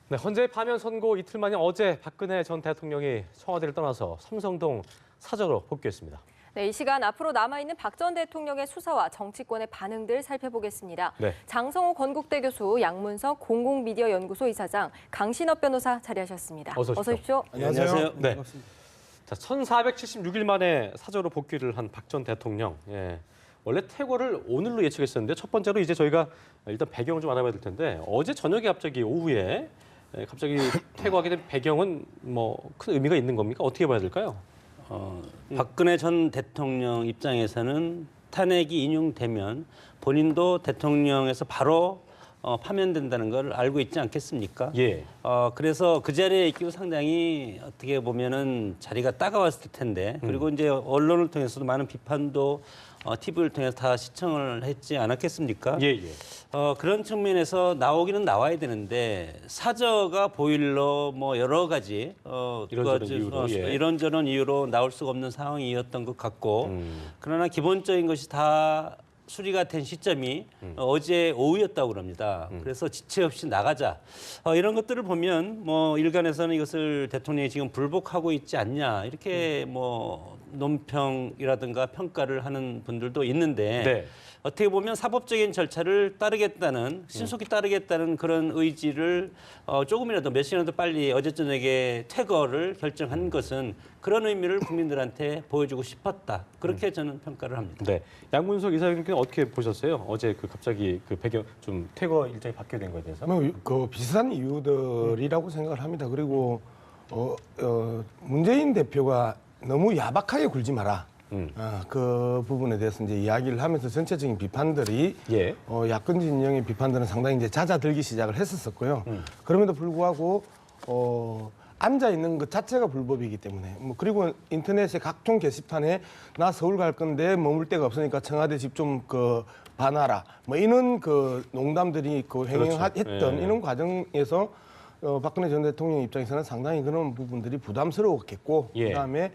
네, 헌재 파면 선고 이틀 만인 어제 박근혜 전 대통령이 청와대를 떠나서 삼성동 사저로 복귀했습니다. 네, 이 시간 앞으로 남아있는 박 전 대통령의 수사와 정치권의 반응들 살펴보겠습니다. 네. 장성호 건국대 교수, 양문석 공공미디어연구소 이사장, 강신업 변호사 자리하셨습니다. 어서 오십시오. 안녕하세요. 네. 자, 1476일 만에 사저로 복귀를 한 박 전 대통령. 예. 원래 퇴거를 오늘로 예측했었는데 첫 번째로 이제 저희가 일단 배경을 좀 알아봐야 될 텐데 어제 저녁에 갑자기 오후에 갑자기 퇴거하게 된 배경은 뭐 큰 의미가 있는 겁니까? 어떻게 봐야 될까요? 박근혜 전 대통령 입장에서는 탄핵이 인용되면 본인도 대통령에서 바로 파면된다는 걸 알고 있지 않겠습니까? 예. 그래서 그 자리에 있기도 상당히 어떻게 보면은 자리가 따가웠을 텐데 그리고 이제 언론을 통해서도 많은 비판도 TV를 통해서 다 시청을 했지 않았겠습니까? 예, 예. 그런 측면에서 나오기는 나와야 되는데 사저가 보일러 뭐 여러 가지 이런저런 이유로, 예. 이런저런 이유로 나올 수가 없는 상황이었던 것 같고 그러나 기본적인 것이 다 수리가 된 시점이 어제 오후였다고 그럽니다. 그래서 지체 없이 나가자. 이런 것들을 보면 뭐 일간에서는 이것을 대통령이 지금 불복하고 있지 않냐 이렇게 뭐 논평이라든가 평가를 하는 분들도 있는데 네. 어떻게 보면 사법적인 절차를 따르겠다는 신속히 따르겠다는 그런 의지를 조금이라도 몇 시간이라도 빨리 어제 저녁에 퇴거를 결정한 것은 그런 의미를 국민들한테 보여주고 싶었다. 그렇게 저는 평가를 합니다. 네. 양문석 이사님께는 어떻게 보셨어요? 어제 그 갑자기 그 배경 좀 퇴거 일정이 바뀌게 된 거에 대해서? 그 비슷한 이유들이라고 생각을 합니다. 그리고 문재인 대표가 너무 야박하게 굴지 마라. 그 부분에 대해서 이제 이야기를 하면서 전체적인 비판들이 예. 야권 진영의 비판들은 상당히 이제 잦아들기 시작을 했었었고요. 그럼에도 불구하고 앉아 있는 것 자체가 불법이기 때문에 뭐 그리고 인터넷의 각종 게시판에 나 서울 갈 건데 머물 데가 없으니까 청와대 집 좀 그 봐놔라 뭐 이런 그 농담들이 그 행했던 그렇죠. 예. 이런 과정에서 박근혜 전 대통령 입장에서는 상당히 그런 부분들이 부담스러웠겠고 예. 그다음에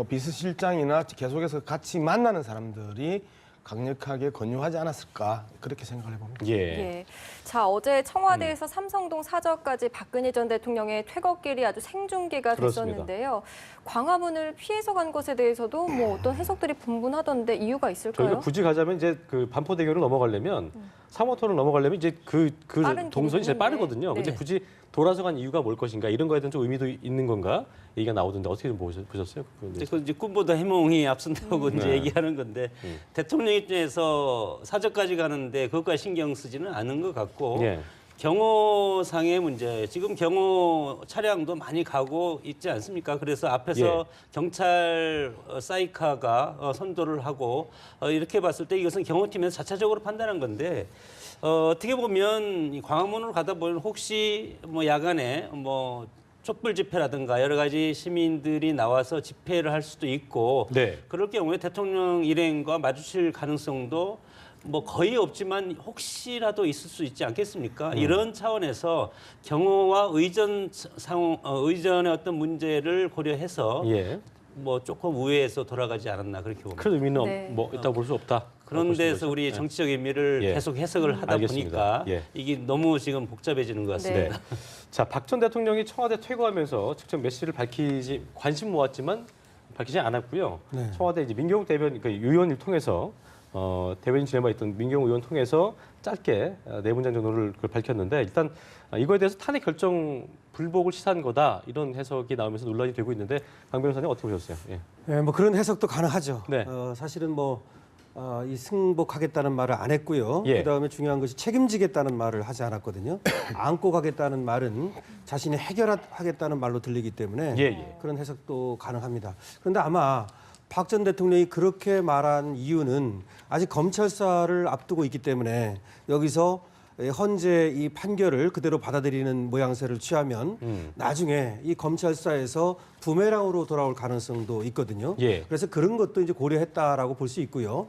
비서실장이나 계속해서 같이 만나는 사람들이 강력하게 권유하지 않았을까 그렇게 생각을 해봅니다. 예. 예. 자, 어제 청와대에서 삼성동 사저까지 박근혜 전 대통령의 퇴거길이 아주 생중계가 그렇습니다. 됐었는데요. 광화문을 피해서 간 것에 대해서도 뭐 어떤 해석들이 분분하던데 이유가 있을까요? 저희가 굳이 가자면 이제 그 반포대교를 넘어가려면 3호선을 넘어가려면 이제 그 빠른 동선이 제일 길이 빠르거든요. 네. 근데 굳이 돌아서 간 이유가 뭘 것인가 이런 거에 대한 좀 의미도 있는 건가 얘기가 나오던데 어떻게 좀 보셨어요? 근데 그 이제 꿈보다 해몽이 앞선다고 이제 네. 얘기하는 건데 대통령 입장에서 사저까지 가는데 그것까지 신경 쓰지는 않은 것 같고 예. 경호상의 문제 지금 경호 차량도 많이 가고 있지 않습니까? 그래서 앞에서 예. 경찰 사이카가 선도를 하고 이렇게 봤을 때 이것은 경호팀에서 자체적으로 판단한 건데 어떻게 보면 이 광화문으로 가다 보면 혹시 뭐 야간에 뭐 촛불 집회라든가 여러 가지 시민들이 나와서 집회를 할 수도 있고 네. 그럴 경우에 대통령 일행과 마주칠 가능성도 뭐 거의 없지만 혹시라도 있을 수 있지 않겠습니까? 이런 차원에서 경호와 의전의 어떤 문제를 고려해서 예. 뭐 조금 우회해서 돌아가지 않았나 그렇게 봅니다. 큰 의미는 네. 뭐 있다고 볼 수 없다. 그런 데서 우리 네. 정치적 의미를 예. 계속 해석을 하다 알겠습니다. 보니까 예. 이게 너무 지금 복잡해지는 것 같습니다. 네. 자, 박 전 대통령이 청와대 퇴거하면서 직접 메시지를 밝히지 관심 모았지만 밝히지 않았고요. 네. 청와대 이제 민경욱 대변인 그 의원을 통해서 대변인 지내마 있던 민경욱 의원 통해서 짧게 네 문장 정도를 그걸 밝혔는데 일단 이거에 대해서 탄핵 결정 불복을 시사한 거다 이런 해석이 나오면서 논란이 되고 있는데 강 변호사님 어떻게 보셨어요? 예. 네, 뭐 그런 해석도 가능하죠. 네. 사실은 이 승복하겠다는 말을 안 했고요. 예. 그다음에 중요한 것이 책임지겠다는 말을 하지 않았거든요. 안고 가겠다는 말은 자신이 해결하겠다는 말로 들리기 때문에 예, 예. 그런 해석도 가능합니다. 그런데 아마 박 전 대통령이 그렇게 말한 이유는 아직 검찰 수사를 앞두고 있기 때문에 여기서 헌재 이 판결을 그대로 받아들이는 모양새를 취하면 나중에 이 검찰 수사에서 부메랑으로 돌아올 가능성도 있거든요. 예. 그래서 그런 것도 이제 고려했다라고 볼 수 있고요.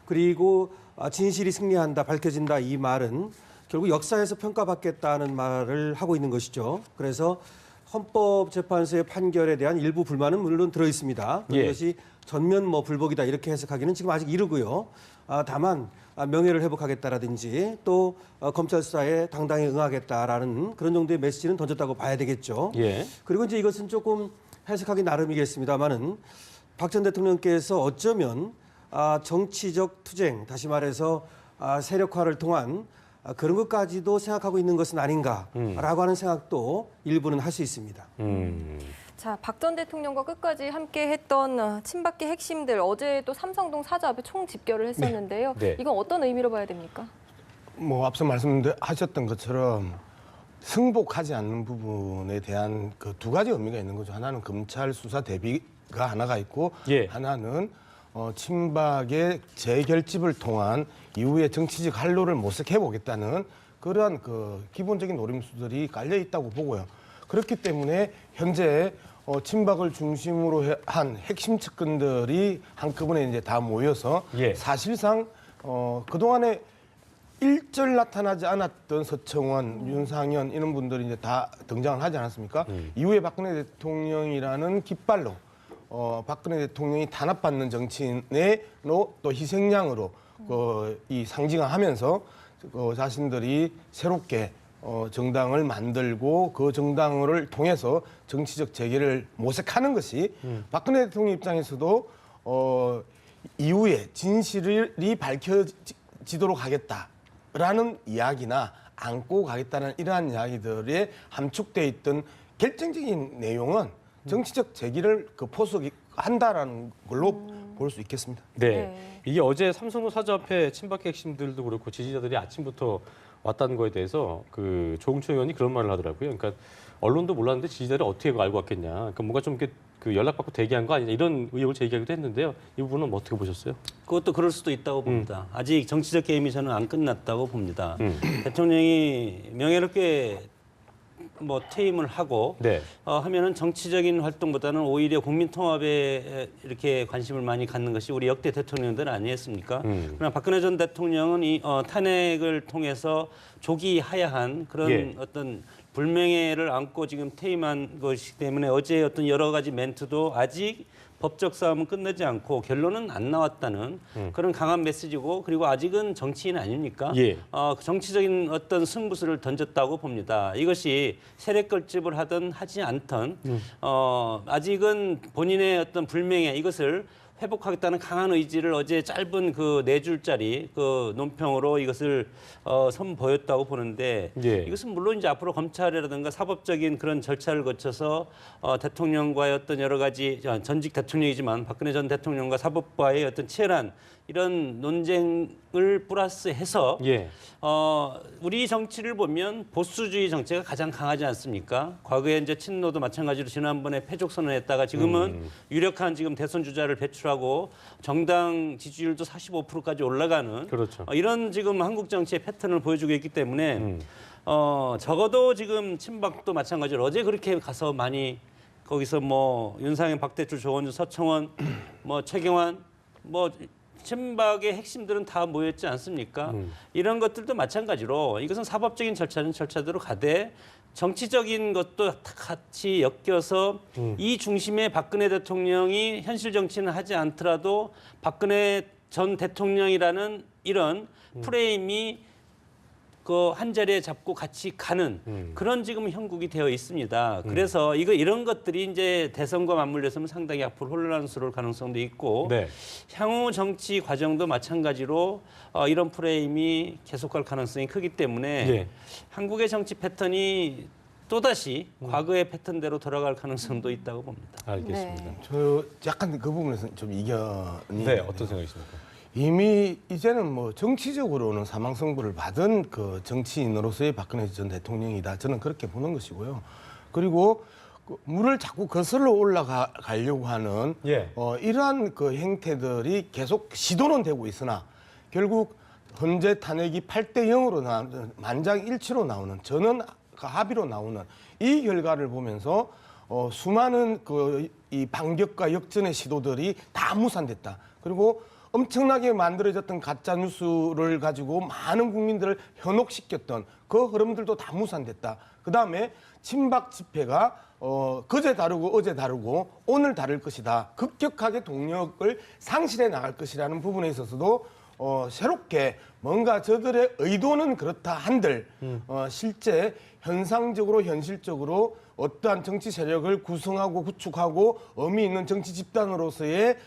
그리고 진실이 승리한다, 밝혀진다 이 말은 결국 역사에서 평가받겠다는 말을 하고 있는 것이죠. 그래서 헌법재판소의 판결에 대한 일부 불만은 물론 들어 있습니다. 예. 그것이 전면 불복이다 이렇게 해석하기는 지금 아직 이르고요. 다만 명예를 회복하겠다라든지 또 검찰 수사에 당당히 응하겠다라는 그런 정도의 메시지는 던졌다고 봐야 되겠죠. 예. 그리고 이제 이것은 조금 해석하기 나름이겠습니다만은 박 전 대통령께서 어쩌면 정치적 투쟁, 다시 말해서 세력화를 통한 그런 것까지도 생각하고 있는 것은 아닌가라고 하는 생각도 일부는 할 수 있습니다. 자, 박 전 대통령과 끝까지 함께 했던 친박계 핵심들 어제 또 삼성동 사저 앞에 총 집결을 했었는데요. 네. 이건 어떤 의미로 봐야 됩니까? 뭐 앞서 말씀하셨던 것처럼 승복하지 않는 부분에 대한 그 두 가지 의미가 있는 거죠. 하나는 검찰 수사 대비가 하나가 있고 예. 하나는 친박의 재결집을 통한 이후에 정치적 활로를 모색해 보겠다는 그러한 그 기본적인 노림수들이 깔려 있다고 보고요. 그렇기 때문에 현재 친박을 중심으로 한 핵심 측근들이 한꺼번에 이제 다 모여서 예. 사실상 그동안에 일절 나타나지 않았던 서청원, 윤상현 이런 분들이 이제 다 등장을 하지 않았습니까? 이후에 박근혜 대통령이라는 깃발로 박근혜 대통령이 탄압받는 정치인의 또 희생양으로 이 상징하면서 자신들이 새롭게 정당을 만들고 그 정당을 통해서 정치적 재개를 모색하는 것이 박근혜 대통령 입장에서도 이후에 진실이 밝혀지도록 하겠다라는 이야기나 안고 가겠다는 이러한 이야기들에 함축되어 있던 결정적인 내용은 정치적 재기를 포석한다라는 걸로 볼 수 있겠습니다. 네. 네. 이게 어제 삼성동 사저 앞에 친박계 핵심들도 그렇고 지지자들이 아침부터 왔다는 거에 대해서 그 조응천 의원이 그런 말을 하더라고요. 그러니까 언론도 몰랐는데 지지자들이 어떻게 알고 왔겠냐. 그러니까 뭔가 좀 이렇게 그 연락받고 대기한 거 아니냐 이런 의혹을 제기하기도 했는데요. 이 부분은 어떻게 보셨어요? 그것도 그럴 수도 있다고 봅니다. 아직 정치적 게임이 저는 안 끝났다고 봅니다. 대통령이 명예롭게 뭐 퇴임을 하고 네. 하면은 정치적인 활동보다는 오히려 국민 통합에 이렇게 관심을 많이 갖는 것이 우리 역대 대통령들 아니었습니까? 그러나 박근혜 전 대통령은 이 탄핵을 통해서 조기 하야한 그런 예. 어떤 불명예를 안고 지금 퇴임한 것이기 때문에 어제 어떤 여러 가지 멘트도 아직 법적 싸움은 끝나지 않고 결론은 안 나왔다는 그런 강한 메시지고 그리고 아직은 정치인 아닙니까? 예. 정치적인 어떤 승부수를 던졌다고 봅니다. 이것이 세력 결집을 하든 하지 않든 아직은 본인의 어떤 불명예 이것을 회복하겠다는 강한 의지를 어제 짧은 그 4줄짜리 그 논평으로 이것을 선보였다고 보는데 예. 이것은 물론 이제 앞으로 검찰이라든가 사법적인 그런 절차를 거쳐서 대통령과의 어떤 여러 가지 전직 대통령이지만 박근혜 전 대통령과 사법부와의 어떤 치열한 이런 논쟁을 플러스해서 예. 우리 정치를 보면 보수주의 정체가 가장 강하지 않습니까? 과거에 이제 친노도 마찬가지로 지난번에 패족 선언했다가 지금은 유력한 지금 대선 주자를 배출하고 정당 지지율도 45%까지 올라가는 그렇죠. 이런 지금 한국 정치의 패턴을 보여주고 있기 때문에 적어도 지금 친박도 마찬가지로 어제 그렇게 가서 많이 거기서 뭐 윤상현, 박대출, 조원주, 서청원, 뭐 최경환 뭐 친박의 핵심들은 다 모였지 않습니까? 이런 것들도 마찬가지로 이것은 사법적인 절차는 절차대로 가되 정치적인 것도 같이 엮여서 이 중심에 박근혜 대통령이 현실 정치는 하지 않더라도 박근혜 전 대통령이라는 이런 프레임이 그 한 자리에 잡고 같이 가는 그런 지금 형국이 되어 있습니다. 그래서 이런 것들이 이제 대선과 맞물려서는 상당히 앞으로 혼란스러울 가능성도 있고 네. 향후 정치 과정도 마찬가지로 이런 프레임이 계속할 가능성이 크기 때문에 예. 한국의 정치 패턴이 또다시 과거의 패턴대로 돌아갈 가능성도 있다고 봅니다. 알겠습니다. 네. 저 약간 그 부분에서 좀 이견이 네, 어떤 생각이십니까? 이미 이제는 뭐 정치적으로는 사망 선고를 받은 그 정치인으로서의 박근혜 전 대통령이다. 저는 그렇게 보는 것이고요. 그리고 그 물을 자꾸 거슬러 올라가려고 하는 예. 이러한 그 행태들이 계속 시도는 되고 있으나 결국 현재 탄핵이 8대 0으로 만장일치로 나오는 저는 합의로 나오는 이 결과를 보면서 수많은 이 반격과 역전의 시도들이 다 무산됐다. 그리고 엄청나게 만들어졌던 가짜 뉴스를 가지고 많은 국민들을 현혹시켰던 그 흐름들도 다 무산됐다. 그 다음에 친박 집회가 그제 다르고 어제 다르고 오늘 다를 것이다. 급격하게 동력을 상실해 나갈 것이라는 부분에 있어서도 새롭게 뭔가 저들의 의도는 그렇다 한들 실제 현상적으로 현실적으로 어떠한 정치 세력을 구성하고 구축하고 의미 있는 정치 집단으로서의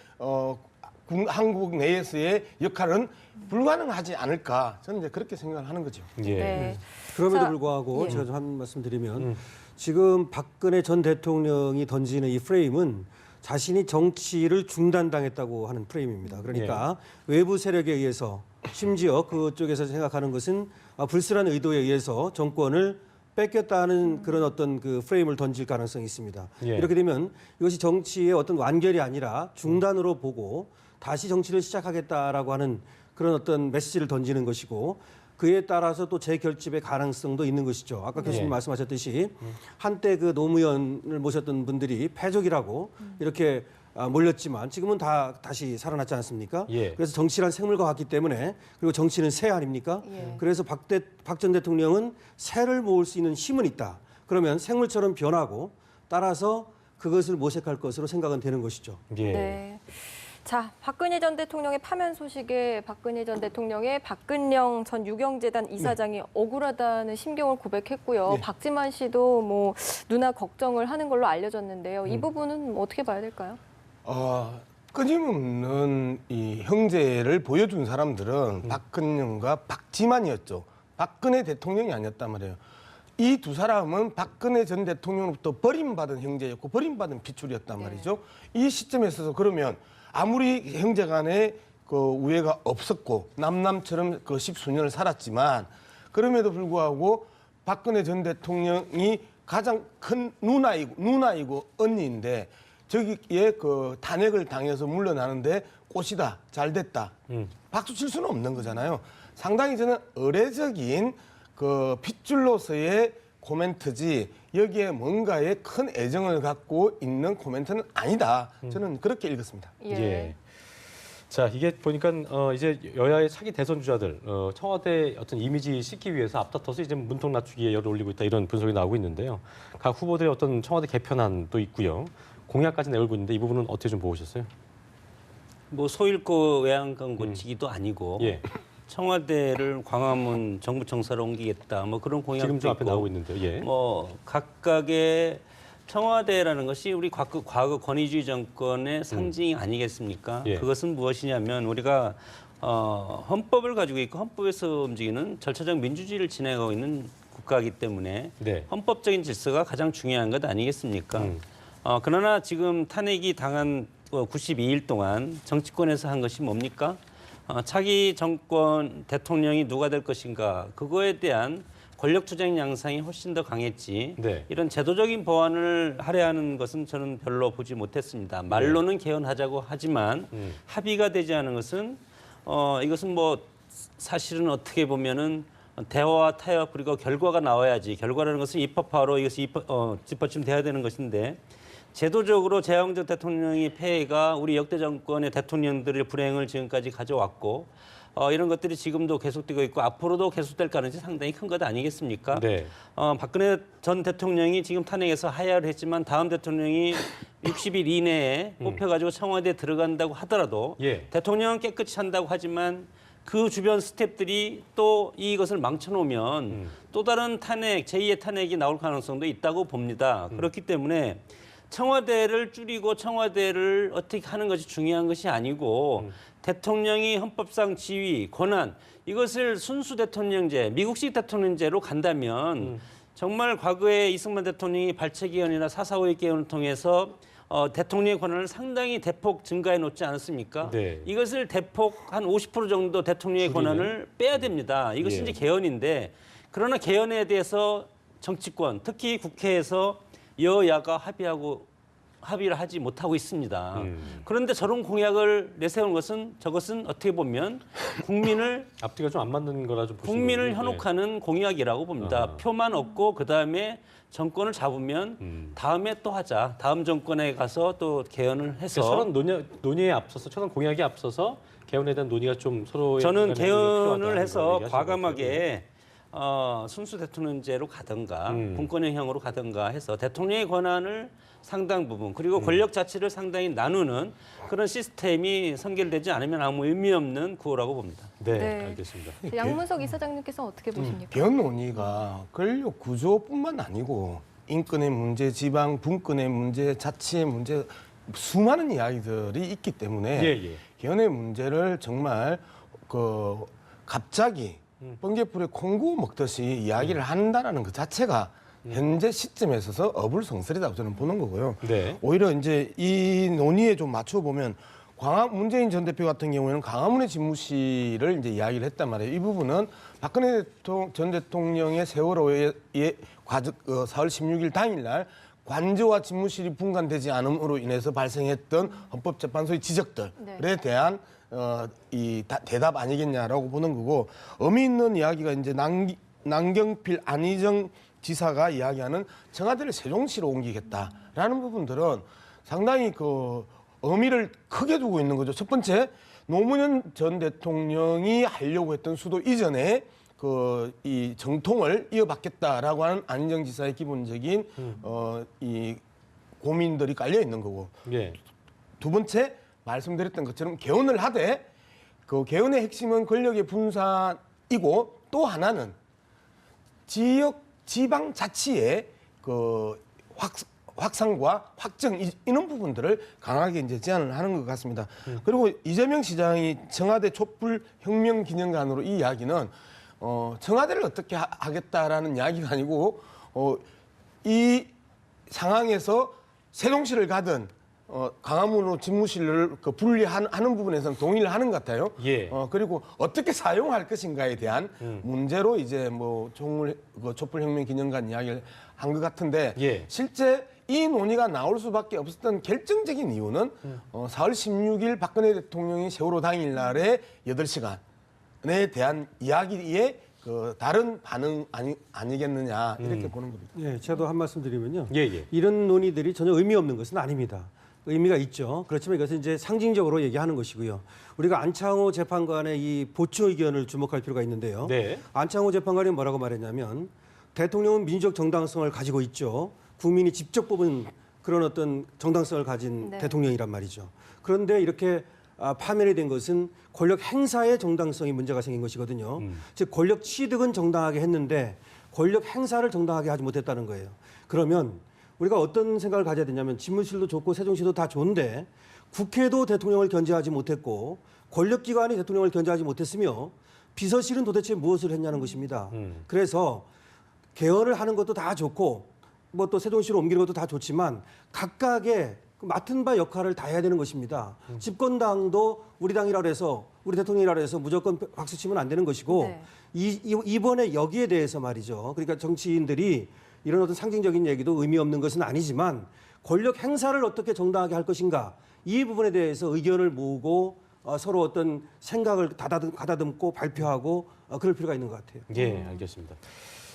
한국 내에서의 역할은 불가능하지 않을까 저는 이제 그렇게 생각을 하는 거죠. 예. 네. 그럼에도 자, 불구하고 예. 제가 좀 한 말씀 드리면 지금 박근혜 전 대통령이 던지는 이 프레임은 자신이 정치를 중단당했다고 하는 프레임입니다. 그러니까 외부 세력에 의해서 심지어 그쪽에서 생각하는 것은 불순한 의도에 의해서 정권을 뺏겼다는 그런 어떤 그 프레임을 던질 가능성이 있습니다. 예. 이렇게 되면 이것이 정치의 어떤 완결이 아니라 중단으로 보고 다시 정치를 시작하겠다라고 하는 그런 어떤 메시지를 던지는 것이고 그에 따라서 또 재결집의 가능성도 있는 것이죠. 아까 교수님 말씀하셨듯이 한때 그 노무현을 모셨던 분들이 패족이라고 이렇게 몰렸지만 지금은 다시 살아났지 않습니까? 예. 그래서 정치란 생물과 같기 때문에 그리고 정치는 새 아닙니까? 예. 그래서 박 전 대통령은 새를 모을 수 있는 힘은 있다. 그러면 생물처럼 변하고 따라서 그것을 모색할 것으로 생각은 되는 것이죠. 예. 네. 자, 박근혜 전 대통령의 파면 소식에 박근혜 전 대통령의 박근영 전 유경재단 이사장이 억울하다는 심경을 고백했고요. 박지만 씨도 뭐 누나 걱정을 하는 걸로 알려졌는데요. 이 부분은 뭐 어떻게 봐야 될까요? 끊임없는 이 형제를 보여준 사람들은 박근영과 박지만이었죠. 박근혜 대통령이 아니었단 말이에요. 이 두 사람은 박근혜 전 대통령으로부터 버림받은 형제였고 버림받은 핏줄이었단 말이죠. 이 시점에 있어서 그러면 아무리 형제간에 그 우애가 없었고 남남처럼 그 십수년을 살았지만 그럼에도 불구하고 박근혜 전 대통령이 가장 큰 누나이고 언니인데 저기에 그 탄핵을 당해서 물러나는데 꽃이다 잘 됐다 박수 칠 수는 없는 거잖아요. 상당히 저는 의례적인 그 핏줄로서의 코멘트지 여기에 뭔가의 큰 애정을 갖고 있는 코멘트는 아니다. 저는 그렇게 읽었습니다. 예. 자, 이게 보니까 이제 여야의 차기 대선 주자들 청와대 어떤 이미지 씻기 위해서 앞다퉈서 이제 문통 낮추기에 열을 올리고 있다 이런 분석이 나오고 있는데요. 각 후보들의 어떤 청와대 개편안도 있고요. 공약까지 내걸고 있는데 이 부분은 어떻게 좀 보셨어요? 뭐 소잃고 외양간 고치기도 아니고 예. 청와대를 광화문 정부청사로 옮기겠다 뭐 그런 공약도 지금 좀 앞에 있고 나오고 있는데요. 예. 뭐 각각의 청와대라는 것이 우리 과거 권위주의 정권의 상징이 아니겠습니까? 예. 그것은 무엇이냐면 우리가 헌법을 가지고 있고 헌법에서 움직이는 절차적 민주주의를 진행하고 있는 국가이기 때문에 네. 헌법적인 질서가 가장 중요한 것 아니겠습니까? 그러나 지금 탄핵이 당한 92일 동안 정치권에서 한 것이 뭡니까? 차기 정권 대통령이 누가 될 것인가 그거에 대한 권력투쟁 양상이 훨씬 더 강했지 네. 이런 제도적인 보완을 하려는 것은 저는 별로 보지 못했습니다. 말로는 개헌하자고 하지만 합의가 되지 않은 것은 이것은 뭐 사실은 어떻게 보면은 대화와 타협 그리고 결과가 나와야지 결과라는 것은 입법화로 이것이 뒷받침돼야 되는 것인데 제도적으로 재앙적 대통령의 폐해가 우리 역대 정권의 대통령들의 불행을 지금까지 가져왔고 이런 것들이 지금도 계속되고 있고 앞으로도 계속될 가능성이 상당히 큰 것 아니겠습니까? 네. 박근혜 전 대통령이 지금 탄핵에서 하야를 했지만 다음 대통령이 60일 이내에 뽑혀가지고 청와대에 들어간다고 하더라도 예. 대통령은 깨끗이 한다고 하지만 그 주변 스태프들이 또 이것을 망쳐놓으면 또 다른 탄핵, 제2의 탄핵이 나올 가능성도 있다고 봅니다. 그렇기 때문에 청와대를 줄이고 청와대를 어떻게 하는 것이 중요한 것이 아니고 대통령이 헌법상 지위, 권한 이것을 순수 대통령제, 미국식 대통령제로 간다면 정말 과거에 이승만 대통령이 발췌개헌이나 4.4.5의 개헌을 통해서 대통령의 권한을 상당히 대폭 증가해 놓지 않았습니까? 네. 이것을 대폭 한 50% 정도 대통령의 권한을 빼야 됩니다. 이것이 예. 이제 개헌인데 그러나 개헌에 대해서 정치권, 특히 국회에서 여야가 합의를 하지 못하고 있습니다. 그런데 저런 공약을 내세운 것은 저것은 어떻게 보면 국민을 앞뒤가 좀 안 맞는 거라 좀 보시는 국민을 거군요. 현혹하는 공약이라고 봅니다. 표만 얻고 그 다음에 정권을 잡으면 다음에 또 하자. 다음 정권에 가서 또 개헌을 해서 서로 논의에 앞서서 서로 공약에 앞서서 개헌에 대한 논의가 좀 서로의 저는 간에 필요하다, 개헌을 이런 해서 얘기하시는 것 같아요. 과감하게 순수 대통령제로 가든가 분권형으로 가든가 해서 대통령의 권한을 상당 부분 그리고 권력 자체를 상당히 나누는 그런 시스템이 선결되지 않으면 아무 의미 없는 구호라고 봅니다. 네, 네. 알겠습니다. 양문석 이사장님께서 어떻게 보십니까? 개헌 논의가 권력 구조뿐만 아니고 인권의 문제, 지방 분권의 문제, 자치의 문제 수많은 이야기들이 있기 때문에 예, 예. 개헌의 문제를 정말 갑자기 번개불에 콩고 먹듯이 이야기를 한다라는 그 자체가 현재 시점에 있어서 어불성설이라고 저는 보는 거고요. 네. 오히려 이제 이 논의에 좀 맞춰보면 문재인 전 대표 같은 경우에는 광화문의 집무실을 이제 이야기를 했단 말이에요. 이 부분은 박근혜 전 대통령의 세월호의 4월 16일 당일날 관저와 집무실이 분간되지 않음으로 인해서 발생했던 헌법재판소의 지적들에 네. 대한 대답 아니겠냐라고 보는 거고 의미 있는 이야기가 이제 남경필 안희정 지사가 이야기하는 청와대를 세종시로 옮기겠다라는 부분들은 상당히 의미를 크게 두고 있는 거죠. 첫 번째, 노무현 전 대통령이 하려고 했던 수도 이전에 이 정통을 이어받겠다라고 하는 안희정 지사의 기본적인 이 고민들이 깔려 있는 거고. 예. 두 번째, 말씀드렸던 것처럼 개헌을 하되 그 개헌의 핵심은 권력의 분산이고 또 하나는 지방 자치의 확산과 확정 이런 부분들을 강하게 이제 제안을 하는 것 같습니다. 그리고 이재명 시장이 청와대 촛불 혁명 기념관으로 이 이야기는 청와대를 어떻게 하겠다라는 이야기가 아니고 이 상황에서 세종시를 가든 광화문으로 집무실을 분리하는 부분에서는 동의를 하는 것 같아요. 예. 그리고 어떻게 사용할 것인가에 대한 문제로 이제 촛불혁명 기념관 이야기를 한 것 같은데 예. 실제 이 논의가 나올 수밖에 없었던 결정적인 이유는 4월 16일 박근혜 대통령이 세월호 당일날에 8시간에 대한 이야기에 다른 반응 아니겠느냐 이렇게 보는 겁니다. 예, 저도 한 말씀 드리면요. 예, 예. 이런 논의들이 전혀 의미 없는 것은 아닙니다. 의미가 있죠. 그렇지만 이것은 이제 상징적으로 얘기하는 것이고요. 우리가 안창호 재판관의 이 보충 의견을 주목할 필요가 있는데요. 네. 안창호 재판관이 뭐라고 말했냐면 대통령은 민주적 정당성을 가지고 있죠. 국민이 직접 뽑은 그런 어떤 정당성을 가진 네. 대통령이란 말이죠. 그런데 이렇게 파면이 된 것은 권력 행사의 정당성이 문제가 생긴 것이거든요. 즉 권력 취득은 정당하게 했는데 권력 행사를 정당하게 하지 못했다는 거예요. 그러면 우리가 어떤 생각을 가져야 되냐면 집무실도 좋고 세종시도 다 좋은데 국회도 대통령을 견제하지 못했고 권력기관이 대통령을 견제하지 못했으며 비서실은 도대체 무엇을 했냐는 것입니다. 그래서 개헌을 하는 것도 다 좋고 뭐 또 세종시로 옮기는 것도 다 좋지만 각각의 맡은 바 역할을 다 해야 되는 것입니다. 집권당도 우리 당이라 해서 우리 대통령이라 해서 무조건 박수 치면 안 되는 것이고 네. 이번에 여기에 대해서 말이죠. 그러니까 정치인들이 이런 어떤 상징적인 얘기도 의미 없는 것은 아니지만 권력 행사를 어떻게 정당하게 할 것인가 이 부분에 대해서 의견을 모으고 서로 어떤 생각을 가다듬고 발표하고 그럴 필요가 있는 것 같아요. 예, 알겠습니다.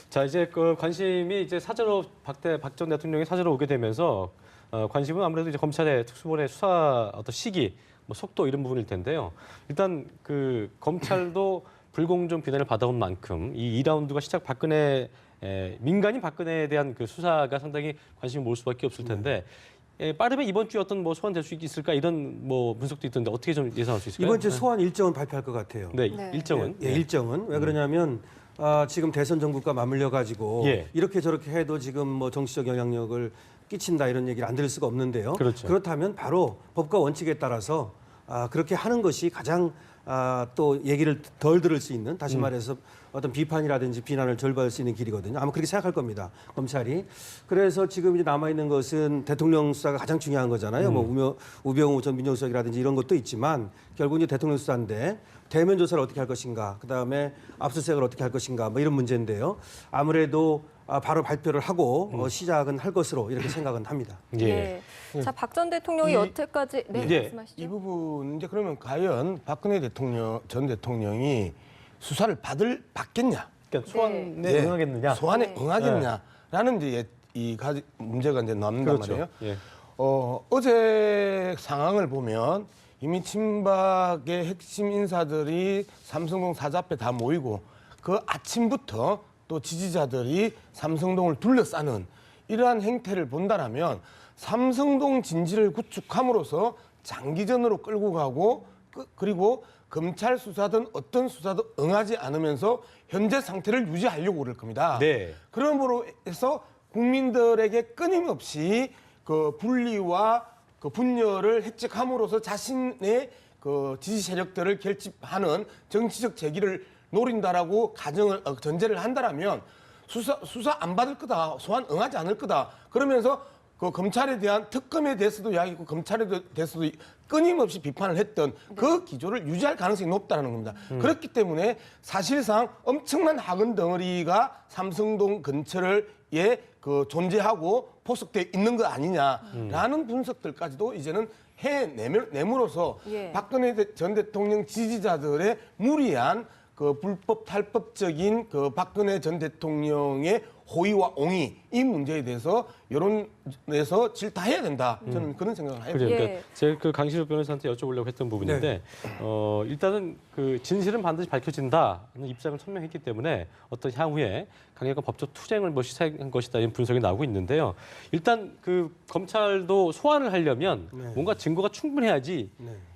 자, 이제 관심이 이제 사저로 박 전 대통령이 사저로 오게 되면서 관심은 아무래도 이제 검찰의 특수본의 수사 어떤 시기, 뭐 속도 이런 부분일 텐데요. 일단 검찰도 불공정 비난을 받아온 만큼 이 2라운드가 시작 민간인 박근혜에 대한 수사가 상당히 관심을 모을 수밖에 없을 텐데 빠르면 이번 주에 어떤 소환될 수 있을까 이런 분석도 있던데 어떻게 좀 예상할 수 있을까요? 이번 주 소환 일정은 발표할 것 같아요. 네, 네. 일정은. 예, 일정은 왜 그러냐면 지금 대선 정국과 맞물려 가지고 예. 이렇게 저렇게 해도 지금 정치적 영향력을 끼친다 이런 얘기를 안 들을 수가 없는데요. 그렇죠. 그렇다면 바로 법과 원칙에 따라서 그렇게 하는 것이 가장 또 얘기를 덜 들을 수 있는 다시 말해서 어떤 비판이라든지 비난을 덜 받을 수 있는 길이거든요. 아마 그렇게 생각할 겁니다. 검찰이. 그래서 지금 이제 남아 있는 것은 대통령 수사가 가장 중요한 거잖아요. 우병우 전 민정수석이라든지 이런 것도 있지만 결국 이제 대통령 수사인데 대면 조사를 어떻게 할 것인가, 그다음에 압수수색을 어떻게 할 것인가, 뭐 이런 문제인데요. 아무래도 바로 발표를 하고 시작은 할 것으로 이렇게 생각은 합니다. 예. 네. 자, 박 전 대통령이 여태까지 말씀하시죠. 이 부분 이제 그러면 과연 박근혜 전 대통령이 수사를 받겠냐? 그러니까 소환에 네. 응하겠느냐? 소환에 네. 응하겠냐라는 이제 문제가 이제 남는단 그렇죠. 말이에요. 예. 어제 상황을 보면 이미 친박의 핵심 인사들이 삼성동 사자 앞에 다 모이고 그 아침부터 또 지지자들이 삼성동을 둘러싸는 이러한 행태를 본다라면 삼성동 진지를 구축함으로써 장기전으로 끌고 가고 그리고 검찰 수사든 어떤 수사도 응하지 않으면서 현재 상태를 유지하려고 그럴 겁니다. 네. 그러므로 해서 국민들에게 끊임없이 그 분리와 그 분열을 획책함으로써 자신의 그 지지 세력들을 결집하는 정치적 재기를 노린다라고 전제를 한다라면 수사 안 받을 거다, 소환 응하지 않을 거다. 그러면서 그 검찰에 대한 특검에 대해서도 이야기했고 검찰에 대해서도 끊임없이 비판을 했던 그 기조를 유지할 가능성이 높다는 겁니다. 그렇기 때문에 사실상 엄청난 학원 덩어리가 삼성동 근처에 그 존재하고 포석되어 있는 거 아니냐라는 분석들까지도 이제는 해내므로써 예. 박근혜 전 대통령 지지자들의 무리한 그 불법 탈법적인 그 박근혜 전 대통령의 호의와 옹의 이 문제에 대해서 여론에서 질타해야 된다. 저는 그런 생각을 해요. 그래요. 예. 그러니까 제가 그 강신욱 변호사한테 여쭤보려고 했던 부분인데 일단은 그 진실은 반드시 밝혀진다는 입장을 천명했기 때문에 어떤 향후에 강력한 법적 투쟁을 뭐 시사한 것이다 이런 분석이 나오고 있는데요. 일단 그 검찰도 소환을 하려면 뭔가 증거가 충분해야지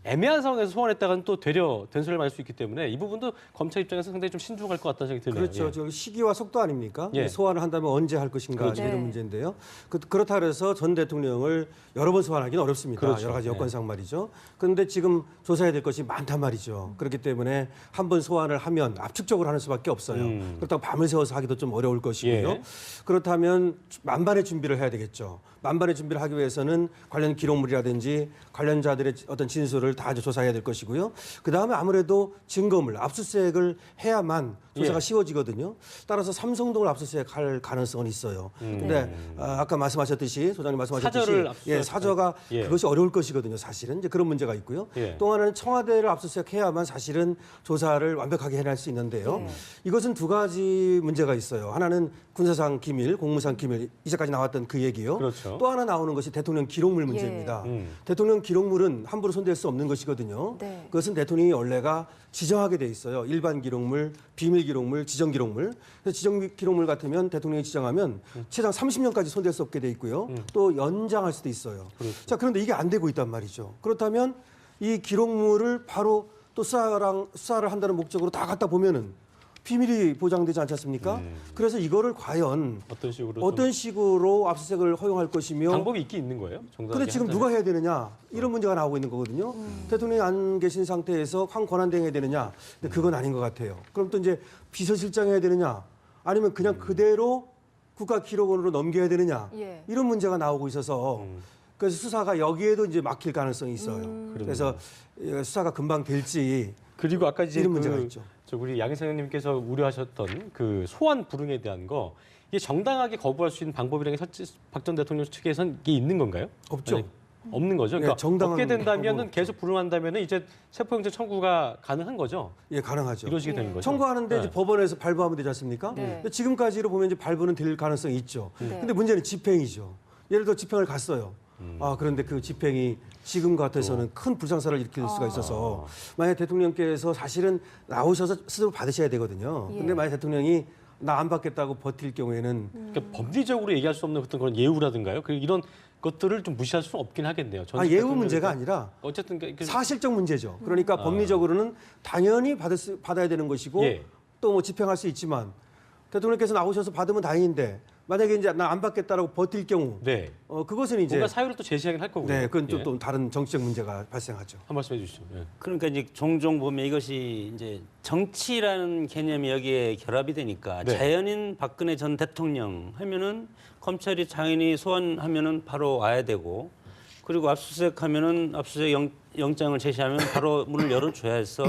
애매한 상황에서 소환했다가는 또 되려 된소리를 맞을 수 있기 때문에 이 부분도 검찰 입장에서 상당히 좀 신중할 것 같다는 생각이 드네요. 그렇죠. 예. 저 시기와 속도 아닙니까? 예. 소환을 한다면 언제 할 것인가 그렇죠. 이런 네. 문제인데요. 그렇다 그래서 전 대통령을 여러 번 소환하기는 어렵습니다. 그렇죠. 여러 가지 예. 여건상 말이죠. 그런데 지금 조사해야 될 것이 많단 말이죠. 그렇기 때문에 한 번 소환을 하면 압축적으로 하는 수밖에 없어요. 그렇다고 밤을 새워서 하기도 좀 어려울 것이고요. 예. 그렇다면 만반의 준비를 해야 되겠죠. 만반의 준비를 하기 위해서는 관련 기록물이라든지 관련자들의 어떤 진술을 다 이제 조사해야 될 것이고요. 그다음에 아무래도 증거물, 압수수색을 해야만 조사가 예. 쉬워지거든요. 따라서 삼성동을 압수수색할 가능성은 있어요. 근데 아까 말씀하셨듯이 소장님 말씀하셨듯이 사저를 압수수색- 사저가 예. 그것이 어려울 것이거든요. 사실은 이제 그런 문제가 있고요. 예. 또 하나는 청와대를 압수수색해야만 사실은 조사를 완벽하게 해낼 수 있는데요. 이것은 두 가지 문제가 있어요. 하나는 군사상 기밀, 공무상 기밀 이제까지 나왔던 그 얘기요. 그렇죠. 또 하나 나오는 것이 대통령 기록물 문제입니다. 예. 대통령 기록물은 함부로 손댈 수 없는 것이거든요. 네. 그것은 대통령이 원래가 지정하게 돼 있어요. 일반 기록물, 비밀 기록물, 지정 기록물. 그래서 지정 기록물 같으면 대통령이 지정하면 최장 30년까지 손댈 수 없게 돼 있고요. 또 연장할 수도 있어요. 자, 그런데 이게 안 되고 있단 말이죠. 그렇다면 이 기록물을 바로 또 수사를 한다는 목적으로 다 갖다 보면은 비밀이 보장되지 않지 않습니까? 그래서 이거를 과연 어떤 식으로 압수수색을 허용할 것이며 방법이 있긴 있는 거예요? 정당하게 근데 지금 하자면? 누가 해야 되느냐 이런 문제가 나오고 있는 거거든요. 대통령이 안 계신 상태에서 권한대행해야 되느냐? 근데 그건 아닌 것 같아요. 그럼 또 이제 비서실장 해야 되느냐? 아니면 그냥 그대로 국가기록원으로 넘겨야 되느냐? 예. 이런 문제가 나오고 있어서 그래서 수사가 여기에도 이제 막힐 가능성이 있어요. 그래서 수사가 금방 될지 그리고 아까 이제 이런 문제가 있죠. 저 우리 양희성 의원님께서 우려하셨던 그 소환 불응에 대한 거 이게 정당하게 거부할 수 있는 방법이라는 게 박 전 대통령 측에서는 이게 있는 건가요? 없죠. 아니, 없는 거죠. 그러니까 네, 정당한 없게 된다면은 방법은 계속 불응한다면은 이제 체포영장 청구가 가능한 거죠. 예, 가능하죠. 이루어지게 되는 거죠. 청구하는데 이제 네. 법원에서 발부하면 되지 않습니까? 네. 근데 지금까지로 보면 이제 발부는 될 가능성이 있죠. 네. 근데 문제는 집행이죠. 예를 들어 집행을 갔어요. 그런데 그 집행이 지금 같아서는 큰 불상사를 일으킬 수가 있어서 만약 대통령께서 사실은 나오셔서 스스로 받으셔야 되거든요. 예. 근데 만약 대통령이 나 안 받겠다고 버틸 경우에는 그러니까 법리적으로 얘기할 수 없는 어떤 그런 예우라든가요. 그 이런 것들을 좀 무시할 수는 없긴 하겠네요. 전 예우 대통령이 문제가 아니라 어쨌든 사실적 문제죠. 그러니까 법리적으로는 당연히 받아야 되는 것이고 예. 또 뭐 집행할 수 있지만 대통령께서 나오셔서 받으면 다행인데 만약에 이제 나 안 받겠다라고 버틸 경우 네. 그것은 이제 뭔가 사유를 또 제시하긴 할 거고요. 네, 그건 예. 또 다른 정치적 문제가 발생하죠. 한 말씀 해주시죠. 예. 그러니까 이제 종종 보면 이것이 이제 정치라는 개념이 여기에 결합이 되니까 네. 자연인 박근혜 전 대통령 하면은 검찰이 당연히 소환하면은 바로 와야 되고 그리고 압수수색하면은 압수수색 영장을 제시하면 바로 문을 열어줘야 해서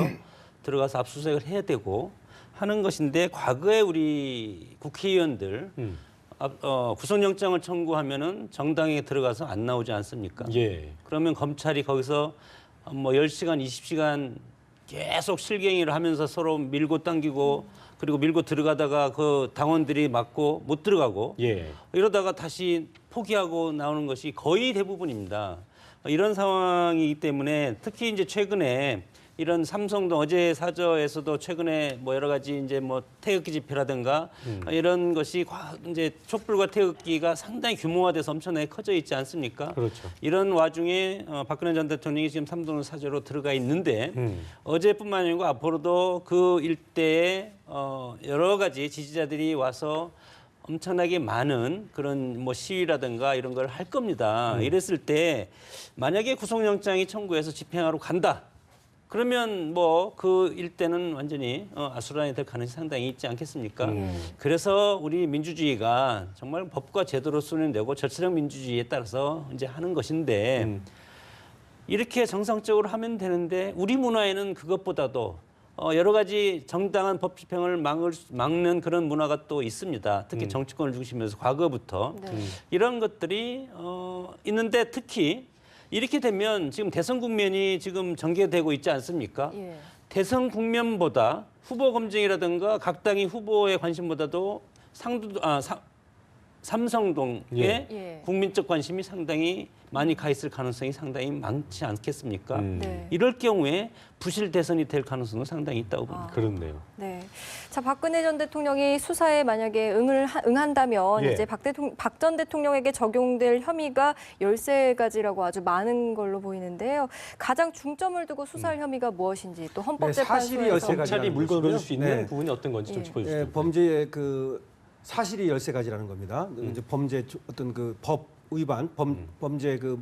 들어가서 압수수색을 해야 되고 하는 것인데 과거에 우리 국회의원들 구속영장을 청구하면은 정당에 들어가서 안 나오지 않습니까? 예. 그러면 검찰이 거기서 뭐 10시간, 20시간 계속 실갱이를 하면서 서로 밀고 당기고 그리고 밀고 들어가다가 그 당원들이 막고 못 들어가고 예. 이러다가 다시 포기하고 나오는 것이 거의 대부분입니다. 이런 상황이기 때문에 특히 이제 최근에 이런 삼성동 어제 사저에서도 최근에 뭐 여러 가지 이제 뭐 태극기 집회라든가 이런 것이 이제 촛불과 태극기가 상당히 규모화돼서 엄청나게 커져 있지 않습니까? 그렇죠. 이런 와중에 박근혜 전 대통령이 지금 삼성동 사저로 들어가 있는데 어제뿐만 아니고 앞으로도 그 일대에 여러 가지 지지자들이 와서 엄청나게 많은 그런 뭐 시위라든가 이런 걸 할 겁니다. 이랬을 때 만약에 구속영장이 청구해서 집행하러 간다. 그러면 뭐 그 일대는 완전히 아수라장이 될 가능성이 상당히 있지 않겠습니까? 그래서 우리 민주주의가 정말 법과 제도로 수련되고 절차적 민주주의에 따라서 이제 하는 것인데 이렇게 정상적으로 하면 되는데 우리 문화에는 그것보다도 여러 가지 정당한 법 집행을 막는 그런 문화가 또 있습니다. 특히 정치권을 중심으로 과거부터 이런 것들이 있는데 특히 이렇게 되면 지금 대선 국면이 지금 전개되고 있지 않습니까? 예. 대선 국면보다 후보 검증이라든가 각 당의 후보의 관심보다도 삼성동에 예. 국민적 관심이 상당히 많이 가 있을 가능성이 상당히 많지 않겠습니까? 네. 이럴 경우에 부실 대선이 될 가능성은 상당히 있다고 봅니다. 그렇네요. 네. 자, 박근혜 전 대통령이 수사에 만약에 응한다면 예. 이제 박 전 대통령에게 적용될 혐의가 13가지라고 아주 많은 걸로 보이는데요. 가장 중점을 두고 수사할 혐의가 무엇인지 또 네, 사실이 헌법재판소에서 13가지. 검찰이 물건을 것이고요. 줄 수 있는 네. 부분이 어떤 건지 좀 짚어주시죠. 예, 범죄의 그 사실이 13가지라는 겁니다. 이제 범죄 어떤 그 법 위반, 범죄 그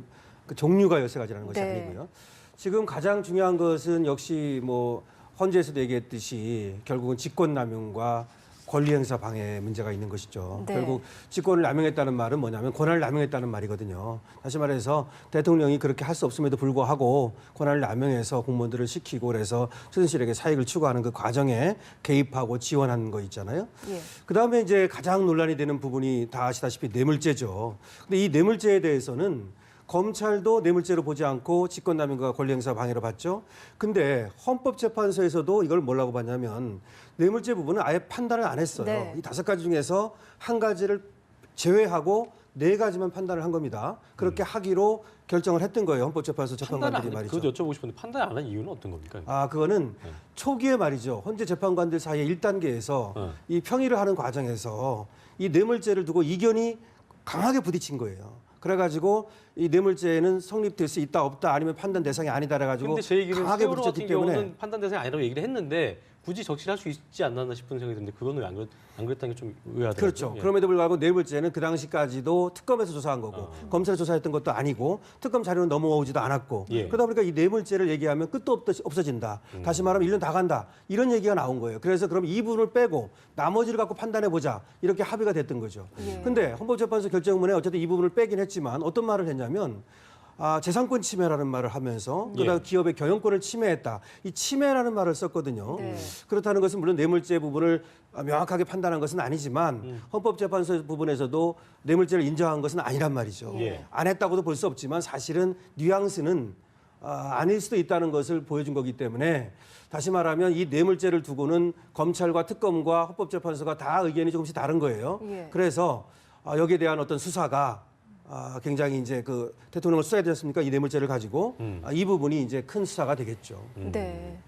종류가 13가지라는 것이 네. 아니고요. 지금 가장 중요한 것은 역시 뭐 헌재에서도 얘기했듯이 결국은 직권남용과 권리행사 방해 문제가 있는 것이죠. 네. 결국 직권을 남용했다는 말은 뭐냐면 권한을 남용했다는 말이거든요. 다시 말해서 대통령이 그렇게 할 수 없음에도 불구하고 권한을 남용해서 공무원들을 시키고 그래서 최순실에게 사익을 추구하는 그 과정에 개입하고 지원하는 거 있잖아요. 예. 그다음에 이제 가장 논란이 되는 부분이 다 아시다시피 뇌물죄죠. 근데 이 뇌물죄에 대해서는 검찰도 뇌물죄로 보지 않고 직권남용과 권리행사 방해로 봤죠. 근데 헌법재판소에서도 이걸 뭐라고 봤냐면 뇌물죄 부분은 아예 판단을 안 했어요. 네. 이 5가지 중에서 한 가지를 제외하고 4가지만 판단을 한 겁니다. 그렇게 하기로 결정을 했던 거예요. 헌법재판소 재판관들이 말이죠. 그것도 여쭤보고 싶은데 판단 안 한 이유는 어떤 겁니까? 아, 그거는 초기에 말이죠. 헌재 재판관들 사이에 1단계에서 이 평의를 하는 과정에서 이 뇌물죄를 두고 이견이 강하게 부딪힌 거예요. 그래가지고 이 뇌물죄는 성립될 수 있다 없다 아니면 판단 대상이 아니다 그래가지고 근데 제 얘기는 강하게 세월호 부딪혔기 같은 때문에 경우는 판단 대상이 아니라고 얘기를 했는데 굳이 적시할 수 있지 않나 싶은 생각이 드는데 그거는 왜 안 그랬다는 게 좀 의아하더라고요. 그렇죠. 예. 그럼에도 불구하고 뇌물죄는 그 당시까지도 특검에서 조사한 거고 검찰이 조사했던 것도 아니고 특검 자료는 넘어오지도 않았고 예. 그러다 보니까 이 뇌물죄를 얘기하면 끝도 없어진다. 다시 말하면 1년 다 간다. 이런 얘기가 나온 거예요. 그래서 그럼 이 부분을 빼고 나머지를 갖고 판단해 보자. 이렇게 합의가 됐던 거죠. 예. 근데 헌법재판소 결정문에 어쨌든 이 부분을 빼긴 했지만 어떤 말을 했냐면 재산권 침해라는 말을 하면서 그러다 예. 기업의 경영권을 침해했다. 이 침해라는 말을 썼거든요. 네. 그렇다는 것은 물론 뇌물죄 부분을 명확하게 판단한 것은 아니지만 헌법재판소 부분에서도 뇌물죄를 인정한 것은 아니란 말이죠. 예. 안 했다고도 볼 수 없지만 사실은 뉘앙스는 아닐 수도 있다는 것을 보여준 거기 때문에 다시 말하면 이 뇌물죄를 두고는 검찰과 특검과 헌법재판소가 다 의견이 조금씩 다른 거예요. 예. 그래서 여기에 대한 어떤 수사가 굉장히 이제 그 대통령을 수사해야 되지 않습니까? 이 뇌물죄를 가지고 이 부분이 이제 큰 수사가 되겠죠. 네.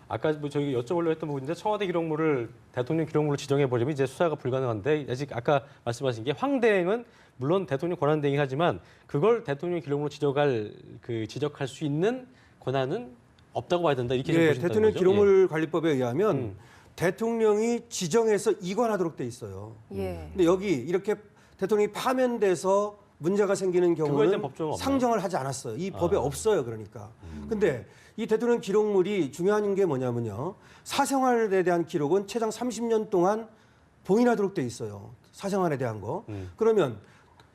아까 뭐 저희 여쭤보려고 했던 부분인데 청와대 기록물을 대통령 기록물로 지정해 보려면 이제 수사가 불가능한데 아직 아까 말씀하신 게 황대행은 물론 대통령 권한 대행이 하지만 그걸 대통령 기록물로 지적할 수 있는 권한은 없다고 봐야 된다 이렇게 예, 보신다는 대통령 거죠? 기록물 관리법에 의하면 대통령이 지정해서 이관하도록 돼 있어요. 예. 근데 여기 이렇게 대통령이 파면돼서 문제가 생기는 그거에 경우는 대한 법조는 없나요? 상정을 하지 않았어요. 이 법에 없어요. 그러니까. 근데 이 대통령 기록물이 중요한 게 뭐냐면요. 사생활에 대한 기록은 최장 30년 동안 봉인하도록 돼 있어요. 사생활에 대한 거. 그러면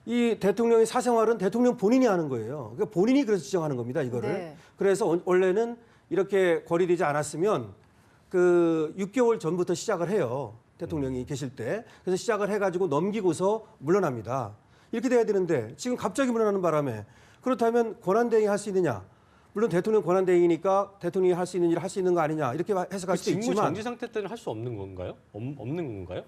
이 대통령의 사생활은 대통령 본인이 하는 거예요. 그러니까 본인이 그래서 지정하는 겁니다. 이거를. 네. 그래서 원래는 이렇게 거리되지 않았으면 그 6개월 전부터 시작을 해요. 대통령이 계실 때. 그래서 시작을 해가지고 넘기고서 물러납니다. 이렇게 돼야 되는데 지금 갑자기 물러나는 바람에 그렇다면 권한대행이 할 수 있느냐? 물론 대통령 권한대행이니까 대통령이 할 수 있는 일을 할 수 있는 거 아니냐? 이렇게 해석할 그 수도 직무 있지만 정지 상태 때는 할 수 없는 건가요? 없는 건가요?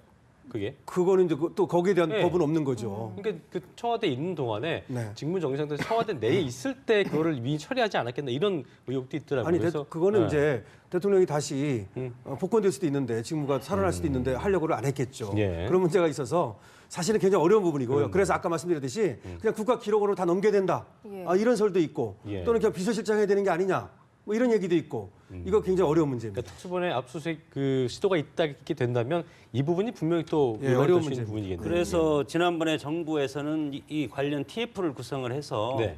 그게. 그거는 이제 또 거기에 대한 네. 법은 없는 거죠. 그러니까 그 청와대에 있는 동안에 네. 직무 정지 상태에서 청와대 내에 있을 때 그거를 미리 처리하지 않았겠나 이런 의혹도 있더라고요. 아니 그래서 그거는 네. 이제 대통령이 다시 복권될 수도 있는데 직무가 살아날 수도 있는데 하려고를 안 했겠죠. 예. 그런 문제가 있어서 사실은 굉장히 어려운 부분이고요. 그래서 아까 말씀드렸듯이 그냥 국가 기록원으로 다 넘겨야 된다. 예. 이런 설도 있고 예. 또는 그냥 비서실장 해야 되는 게 아니냐. 뭐 이런 얘기도 있고 이거 굉장히 어려운 문제입니다. 그러니까 특수본의 압수수색 그 시도가 있게 된다면 이 부분이 분명히 또 예, 논란이 어려운 될 수 있는 문제입니다. 부분이겠네요. 그래서 지난번에 정부에서는 이 관련 TF를 구성을 해서 네.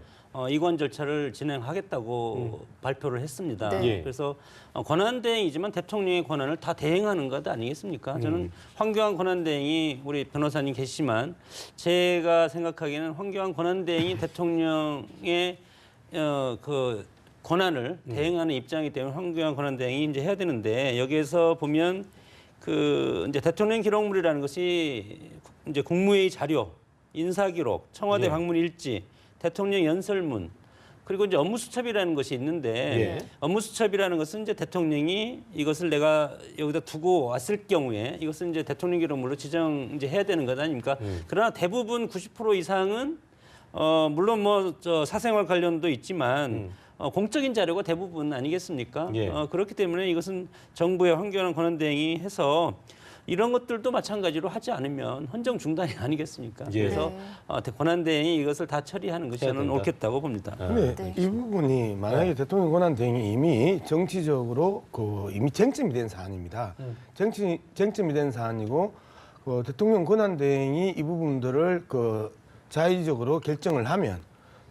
이관 절차를 진행하겠다고 발표를 했습니다. 네. 예. 그래서 권한대행이지만 대통령의 권한을 다 대행하는 것 아니겠습니까? 저는 황교안 권한대행이 우리 변호사님 계시지만 제가 생각하기에는 황교안 권한대행이 대통령의 그 권한을 대행하는 입장이기 때문에 황교안 권한대행이 이제 해야 되는데 여기에서 보면 그 이제 대통령 기록물이라는 것이 이제 국무회의 자료, 인사기록, 청와대 예. 방문 일지, 대통령 연설문 그리고 이제 업무수첩이라는 것이 있는데 예. 업무수첩이라는 것은 이제 대통령이 이것을 내가 여기다 두고 왔을 경우에 이것은 이제 대통령 기록물로 지정 이제 해야 되는 것 아닙니까? 그러나 대부분 90% 이상은 물론 뭐 저 사생활 관련도 있지만 공적인 자료가 대부분 아니겠습니까? 예. 그렇기 때문에 이것은 정부의 황교안 권한대행이 해서 이런 것들도 마찬가지로 하지 않으면 헌정 중단이 아니겠습니까? 예. 그래서 네. 권한대행이 이것을 다 처리하는 것이 해야 저는 된다. 옳겠다고 봅니다. 근데 네. 이 부분이 만약에 대통령 권한 대행이 이미 정치적으로 이미 쟁점이 된 사안입니다. 쟁점이 된 사안이고 대통령 권한 대행이 이 부분들을 자의적으로 결정을 하면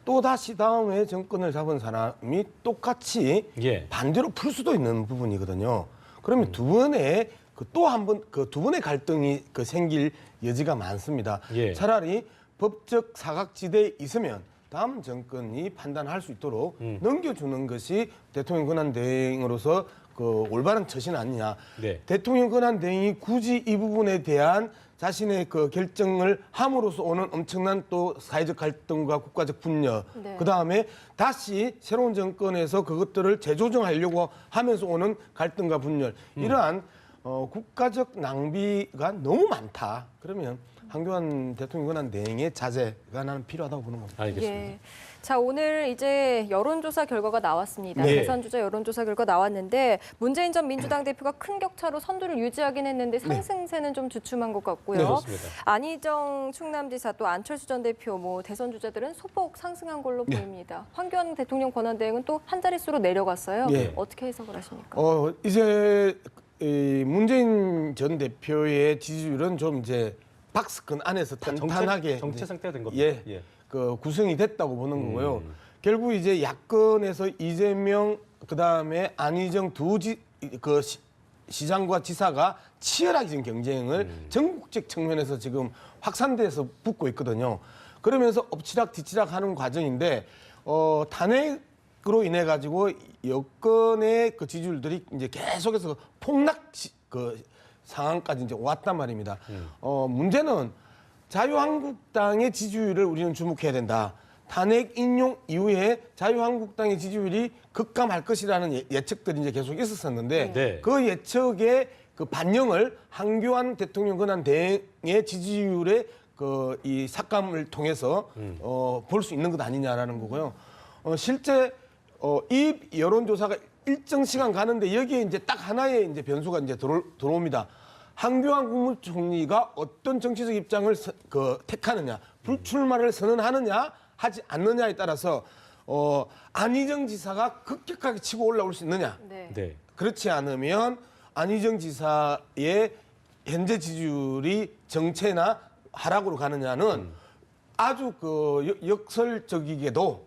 또 다시 다음에 정권을 잡은 사람이 똑같이 예. 반대로 풀 수도 있는 부분이거든요. 그러면 두 번의 또 한 번 두 번의 갈등이 생길 여지가 많습니다. 예. 차라리 법적 사각지대에 있으면 다음 정권이 판단할 수 있도록 넘겨주는 것이 대통령 권한 대행으로서 올바른 처신 아니냐. 네. 대통령 권한 대행이 굳이 이 부분에 대한 자신의 결정을 함으로써 오는 엄청난 또 사회적 갈등과 국가적 분열, 네. 그 다음에 다시 새로운 정권에서 그것들을 재조정하려고 하면서 오는 갈등과 분열, 이러한 국가적 낭비가 너무 많다. 그러면 황교안 대통령 권한 대행의 자제가 나는 필요하다고 보는 겁니다. 알겠습니다. 예. 자, 오늘 이제 여론조사 결과가 나왔습니다. 네. 대선주자 여론조사 결과 나왔는데 문재인 전 민주당 대표가 큰 격차로 선두를 유지하긴 했는데 상승세는 좀 주춤한 것 같고요. 네, 그렇습니다. 안희정 충남지사 또 안철수 전 대표 대선 주자들은 소폭 상승한 걸로 보입니다. 황교안 대통령 권한대행은 또 한 자릿수로 내려갔어요. 네. 어떻게 해석을 하십니까? 이제 문재인 전 대표의 지지율은 좀 이제 박스권 안에서 탄탄하게 정체 상태가 된 겁니다. 예, 예. 구성이 됐다고 보는 거고요. 결국 이제 야권에서 이재명 그다음에 안희정 시장과 지사가 치열하게 지금 경쟁을 전국적 측면에서 지금 확산돼서 붙고 있거든요. 그러면서 엎치락 뒤치락 하는 과정인데 탄핵으로 인해 가지고 여권의 지지율들이 이제 계속해서 폭락 상황까지 이제 왔단 말입니다. 문제는 자유한국당의 지지율을 우리는 주목해야 된다. 탄핵 인용 이후에 자유한국당의 지지율이 급감할 것이라는 예측들이 이제 계속 있었었는데 네. 그 예측의 반영을 황교안 대통령 권한 대행의 지지율의 이 삭감을 통해서 볼 수 있는 것 아니냐라는 거고요. 실제 이 여론조사가 일정 시간 가는데 여기에 이제 딱 하나의 이제 변수가 이제 들어옵니다. 황교안 국무총리가 어떤 정치적 입장을 택하느냐, 불출마를 선언하느냐, 하지 않느냐에 따라서 안희정 지사가 급격하게 치고 올라올 수 있느냐. 네. 네. 그렇지 않으면 안희정 지사의 현재 지지율이 정체나 하락으로 가느냐는 아주 역설적이게도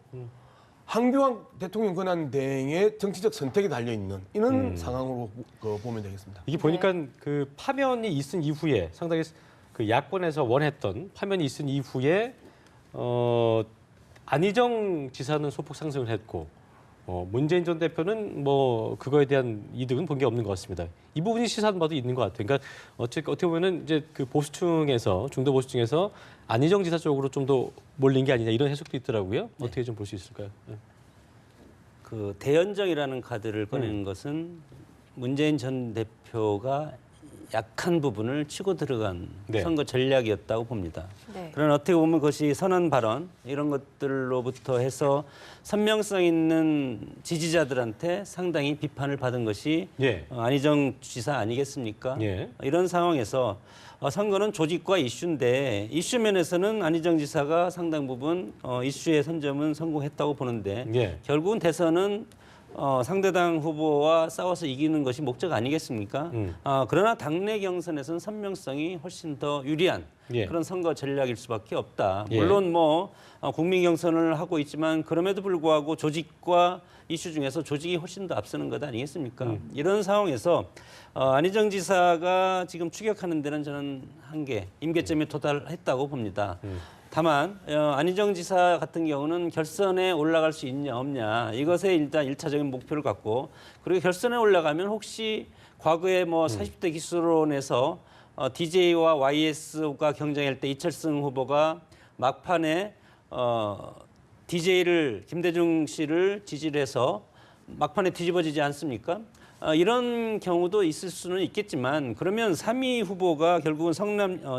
황교안 대통령 권한 대행의 정치적 선택이 달려 있는 이런 상황으로 보면 되겠습니다. 이게 보니까 그 파면이 있은 이후에 상당히 그 야권에서 원했던 파면이 있은 이후에 안희정 지사는 소폭 상승을 했고 문재인 전 대표는 뭐 그거에 대한 이득은 본 게 없는 것 같습니다. 이 부분이 시사받도 있는 것 같아요. 그러니까 어떻게 보면은 이제 그 보수층에서 중도 보수층에서 안희정 지사 쪽으로 좀 더 몰린 게 아니냐 이런 해석도 있더라고요. 어떻게 좀 볼 수 있을까요? 네. 그 대연정이라는 카드를 꺼내는 것은 문재인 전 대표가 약한 부분을 치고 들어간 네. 선거 전략이었다고 봅니다. 네. 그런 어떻게 보면 그것이 선언 발언 이런 것들로부터 해서 선명성 있는 지지자들한테 상당히 비판을 받은 것이 예. 안희정 지사 아니겠습니까? 예. 이런 상황에서 선거는 조직과 이슈인데 이슈 면에서는 안희정 지사가 상당 부분 이슈의 선점은 성공했다고 보는데 예. 결국은 대선은 상대당 후보와 싸워서 이기는 것이 목적 아니겠습니까? 그러나 당내 경선에서는 선명성이 훨씬 더 유리한 예. 그런 선거 전략일 수밖에 없다. 예. 물론 뭐 국민 경선을 하고 있지만 그럼에도 불구하고 조직과 이슈 중에서 조직이 훨씬 더 앞서는 것 아니겠습니까? 이런 상황에서 안희정 지사가 지금 추격하는 데는 저는 한계, 임계점에 도달했다고 봅니다. 다만 안희정 지사 같은 경우는 결선에 올라갈 수 있냐 없냐 이것에 일단 1차적인 목표를 갖고 그리고 결선에 올라가면 혹시 과거에 뭐 40대 기수론에서 DJ와 YS가 경쟁할 때 이철승 후보가 막판에 DJ를 김대중 씨를 지지를 해서 막판에 뒤집어지지 않습니까? 이런 경우도 있을 수는 있겠지만 그러면 3위 후보가 결국은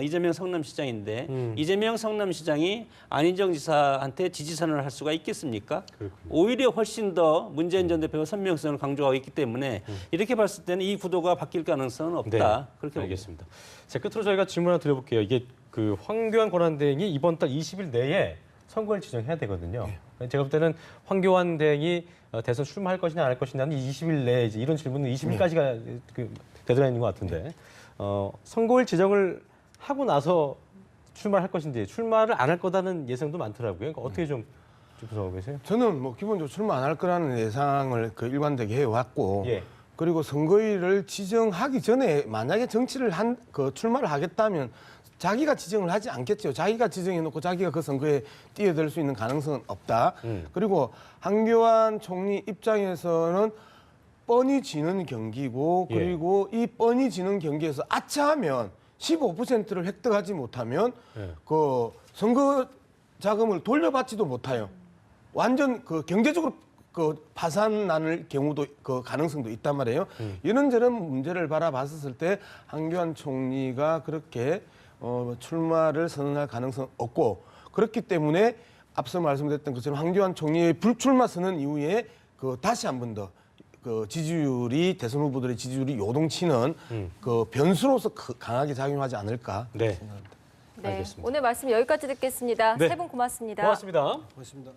이재명 성남시장인데 이재명 성남시장이 안희정 지사한테 지지선언을 할 수가 있겠습니까? 오히려 훨씬 더 문재인 전 대표가 선명성을 강조하고 있기 때문에 이렇게 봤을 때는 이 구도가 바뀔 가능성은 없다. 그렇게 알겠습니다. 자, 끝으로 저희가 질문 하나 드려볼게요. 이게 그 황교안 권한대행이 이번 달 20일 내에 선거를 지정해야 되거든요. 제가 볼 때는 황교안 대행이 대선 출마할 것이냐 안 할 것이냐는 20일 내에 이제 이런 질문은 20일까지가 그 데드라인인 것 같은데 선거일 지정을 하고 나서 출마를 할 것인지 출마를 안 할 거다는 예상도 많더라고요. 그러니까 어떻게 좀 분석하고 계세요? 저는 뭐 기본적으로 출마 안 할 거라는 예상을 그 일관되게 해왔고 예. 그리고 선거일을 지정하기 전에 만약에 정치를 출마를 하겠다면 자기가 지정을 하지 않겠죠. 자기가 지정해놓고 자기가 그 선거에 뛰어들 수 있는 가능성은 없다. 그리고 황교안 총리 입장에서는 뻔히 지는 경기고 그리고 이 뻔히 지는 경기에서 아차하면 15%를 획득하지 못하면 그 선거 자금을 돌려받지도 못해요. 완전 그 경제적으로 그 파산나는 경우도 그 가능성도 있단 말이에요. 이런저런 문제를 바라봤을 때 황교안 총리가 그렇게 출마를 선언할 가능성 없고 그렇기 때문에 앞서 말씀드렸던 것처럼 황교안 총리의 불출마 선언 이후에 그 다시 한 번 더 그 지지율이 대선 후보들의 지지율이 요동치는 그 변수로서 강하게 작용하지 않을까 네. 생각합니다. 네. 알겠습니다. 오늘 말씀 여기까지 듣겠습니다. 네. 세 분 고맙습니다. 고맙습니다. 고맙습니다.